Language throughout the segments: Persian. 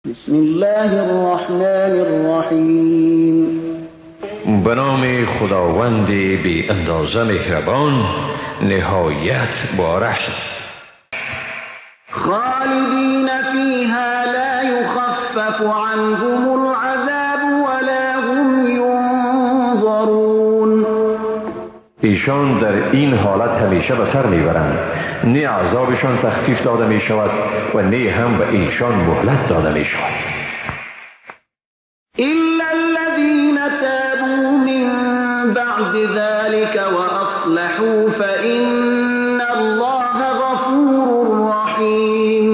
بسم الله الرحمن الرحیم. به نام خداوند بی اندازه مهربان نهایت بارش. خالدین فیها لا یخفف عنهم العذاب ولا هم ینظرون. ایشان در این حالت همیشه به سر میبرند، نه عذابشان تخفیف داده می شود و نه هم به ایشان مهلت داده می شود. الا الذين تابوا من بعد ذلك واصلحوا فان الله غفور رحیم.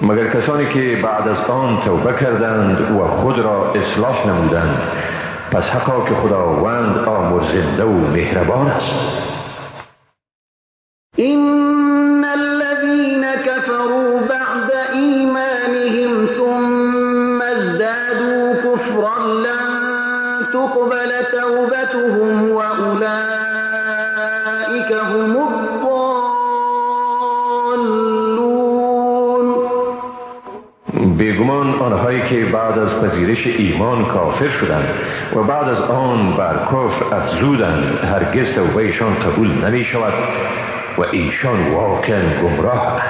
مگر کسانی که بعد از آن توبه کردند و خود را اصلاح نمودند، پس حقا که خداوند آمرزنده و مهربان است. إن الذين كفروا بعد إيمانهم ثم ازدادوا كفرا لن تقبل توبتهم وأولئك هم الضالون. بیگمان آنهایی که بعد از پذیرش ایمان کافر شدند و بعد از آن بر کفر افزودند، هرگز توبهشان قبول نمی شود و ایشان واقعا گمراه.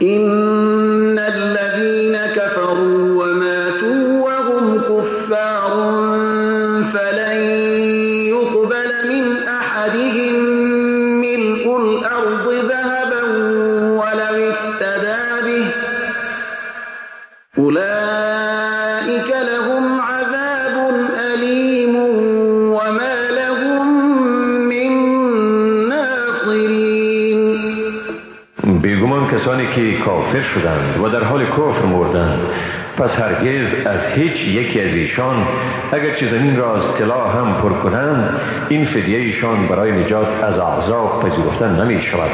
إن الذين كفروا وماتوا وهم كفار فلن يقبل من أحدهم ملء الأرض ذهبا ولو افتدى به أولئك لهم عذاب أليم وما لهم من ناصرين. بیگمان کسانی که کافر شدند و در حال کفر مردند، پس هرگز از هیچ یکی از ایشان اگرچه زمین را از طلا هم پر کنند، این فدیه ایشان برای نجات از عذاب پذیرفته نمی شود.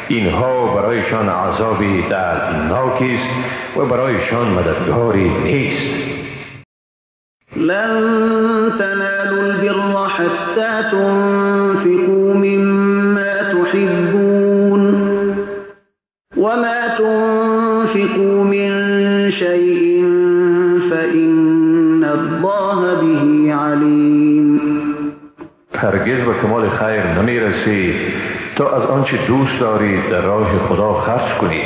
اینها برایشان عذابی دردناکی است و برایشان مددگاری نیست. لن تنالوا البر حتى تنفقوا مما تحبون وما تنفقوا من شيء فإن الله به عليم. هرگز به کمال خیر نمی رسید تا از آنچه دوست دارید در راه خدا خرج کنید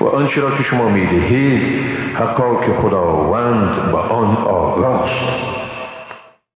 و آنچه را که شما می دهید حقا که خداوند به آن آگاه است.